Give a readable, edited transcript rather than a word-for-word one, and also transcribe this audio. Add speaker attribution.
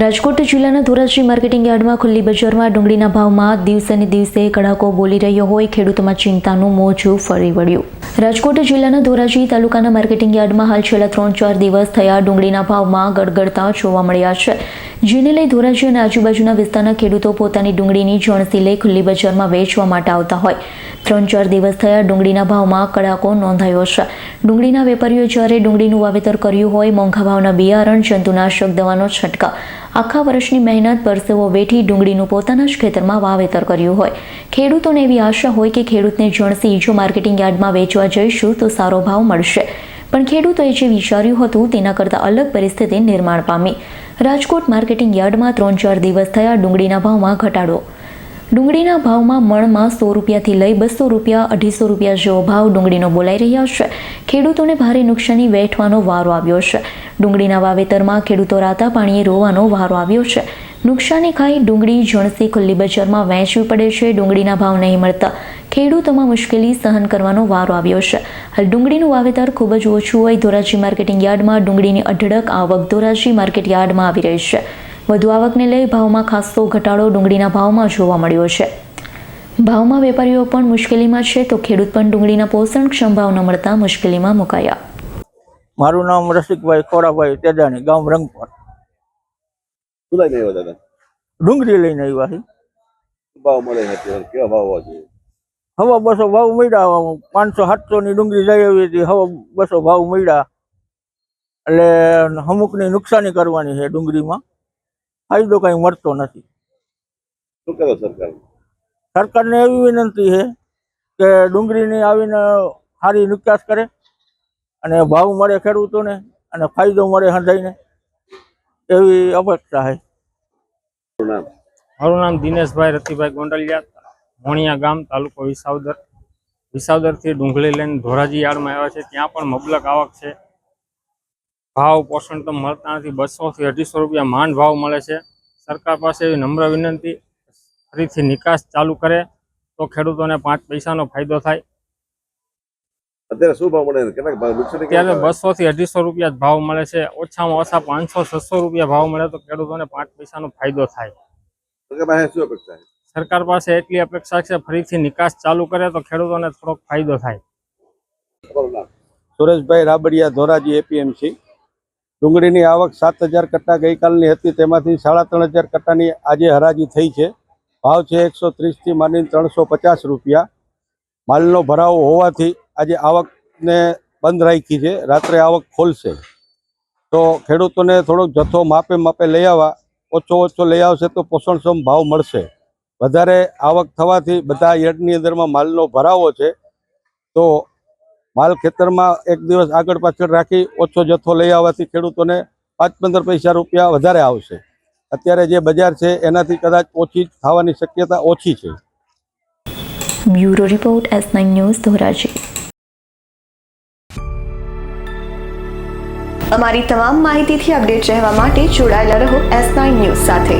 Speaker 1: રાજકોટ જિલ્લાના ધોરાજી માર્કેટિંગ યાર્ડમાં ખુલ્લી બજારમાં ડુંગળીના ભાવમાં દિવસે ને દિવસે કડાકો બોલી રહ્યો હોય ખેડૂતોમાં ચિંતાનું મોજું ફરી વળ્યું। રાજકોટ જિલ્લાના ધોરાજી તાલુકાના માર્કેટિંગ યાર્ડમાં હાલ છેલ્લા 3-4 દિવસ થયા ડુંગળીના ભાવમાં ગડગડતા જોવા મળ્યા છે, જેને લઈ ધોરાજી અને આજુબાજુના વિસ્તારના ખેડૂતો પોતાની ડુંગળીની જણસી લઈ ખુલ્લી બજારમાં વેચવા માટે આવતા હોય। 3-4 દિવસ થયા ડુંગળીના ભાવમાં કડાકો નોંધાયો છે। ડુંગળીના વેપારીઓ જ્યારે ડુંગળીનું વાવેતર કર્યું હોય, મોંઘા ભાવના બિયારણ, જંતુનાશક દવાનો છંટકાવ, આખા વર્ષની મહેનત પરસેવો વેઠી ડુંગળીનું પોતાના જ ખેતરમાં વાવેતર કર્યું હોય, ખેડૂતોને એવી આશા હોય કે ખેડૂતને જણસી જો માર્કેટિંગ યાર્ડમાં વેચવા જઈશું તો સારો ભાવ મળશે, પણ ખેડૂતોએ જે વિચાર્યું હતું તેના કરતાં અલગ પરિસ્થિતિ નિર્માણ પામી। રાજકોટ માર્કેટિંગ યાર્ડમાં 3-4 દિવસ થયા ડુંગળીના ભાવમાં ઘટાડો। ડુંગળીના ભાવમાં મણમાં 100 રૂપિયાથી લઈ 200 રૂપિયા, 250 રૂપિયા જેવો ભાવ ડુંગળીનો બોલાઈ રહ્યા છે। ખેડૂતોને ભારે નુકસાની વેઠવાનો વારો આવ્યો છે। ડુંગળીના વાવેતરમાં ખેડૂતો રાતા પાણીએ રોવાનો વારો આવ્યો છે। નુકસાની ખાઈ ડુંગળી જણસી ખુલ્લી બજારમાં વેચવી પડે છે। ડુંગળીના ભાવ નહીં મળતા ખેડૂતોમાં મુશ્કેલી સહન કરવાનો વારો આવ્યો છે। હાલ ડુંગળીનું વાવેતર ખૂબ જ ઓછું હોય ધોરાજી માર્કેટિંગ યાર્ડમાં ડુંગળીની અઢળક આવક ધોરાજી માર્કેટ યાર્ડમાં આવી રહી છે। વધુ આવકને લઈ ભાવમાં ખાસો ઘટાડો ડુંગળીના ભાવમાં જોવા મળ્યો છે। ભાવમાં વેપારીઓ પણ મુશ્કેલીમાં છે તો ખેડૂત પણ ડુંગળીના પોષણક્ષમ ભાવ ન મળતા મુશ્કેલીમાં મુકાયા।
Speaker 2: મારું નામ રસિકભાઈ ખોડાભાઈ તેજાણી, ગામ રંગપર।
Speaker 3: શું લઈને આવ્યા દાદા?
Speaker 2: ડુંગળી લઈને આવ્યા છે।
Speaker 3: ભાવ મળે છે અત્યારે કેવા ભાવ હોવા જોઈએ?
Speaker 2: હવા 200 ભાવ મળ્યા। 500-700 ની ડુંગળી જઈ આવી હતી, હવા 200 ભાવ મળ્યા। એટલે અમુકની નુકસાની કરવાની છે ડુંગળીમાં, ફાયદો કઈ મળતો નથી।
Speaker 3: શું કરો સરકાર?
Speaker 2: સરકારને એવી વિનંતી છે કે ડુંગળીની આવીને સારી નિકાસ કરે અને ભાવ મળે ખેડૂતોને અને ફાયદો મળે હંધાઈને, એવી અપેક્ષા છે।
Speaker 4: મારું નામ દિનેશભાઈ રતિભાઈ ગોંડલિયા, મોણિયા ગામ, તાલુકો વિસાવદર। વિસાવદરથી ડુંગળી લઈને ધોરાજી યાર્ડમાં આવ્યા છે, ત્યાં પણ મબલક આવક છે। ભાવ પોષણ તો મળતા નથી, 200 થી 250 રૂપિયા માંડ ભાવ મળે છે। સરકાર પાસે એવી નમ્ર વિનંતી ફરીથી નિકાસ ચાલુ કરે તો ખેડૂતોને 5 પૈસાનો ફાયદો થાય।
Speaker 3: અત્યારે શું ભાવ મળે? કેટલા ભાવ નુકસાની?
Speaker 4: અત્યારે 200 થી 250 રૂપિયા જ ભાવ મળે છે। ઓછામાં ઓછા 500-600 રૂપિયા ભાવ મળે તો ખેડૂતોને 5 પૈસાનો ફાયદો થાય।
Speaker 3: સરકાર પાસે શું અપેક્ષા છે?
Speaker 4: સરકાર પાસે એટલી અપેક્ષા છે ફરીથી નિકાસ ચાલુ કરે તો ખેડૂતોને થોડોક ફાયદો થાય।
Speaker 3: તમારું નામ?
Speaker 5: સુરેશભાઈ રાબડિયા, ધોરાજી એપીએમસી। ડુંગળીની આવક 7000 કટ્ટા ગઈકાલની હતી, તેમાંથી 3500 કટ્ટાની આજે હરાજી થઈ છે। ભાવ છે 130 થી માંડીને 350 રૂપિયા। માલનો ભરાવો હોવાથી આજે આવકને બંધ રાખી છે, રાત્રે આવક ખોલશે તો ખેડૂતોને થોડોક જથ્થો માપે લઈ આવવા, ઓછો લઈ આવશે તો પોષણક્ષમ ભાવ મળશે। વધારે આવક થવાથી બધા યાર્ડની અંદરમાં માલનો ભરાવો છે તો માલ ખેતરમાં એક દિવસ આગળ પાછળ રાખી ઓછો જથ્થો લઈ આવવાથી ખેડૂતોને 5-15 પૈસા રૂપિયા વધારે આવશે। અત્યારે જે બજાર છે એનાથી કદાચ ઓછી થવાની શક્યતા ઓછી છે।
Speaker 1: Bureau report S9 news Dhoraji.
Speaker 6: અમારી તમામ માહિતીથી અપડેટ રહેવા માટે જોડાયેલા રહો S9 ન્યૂઝ સાથે।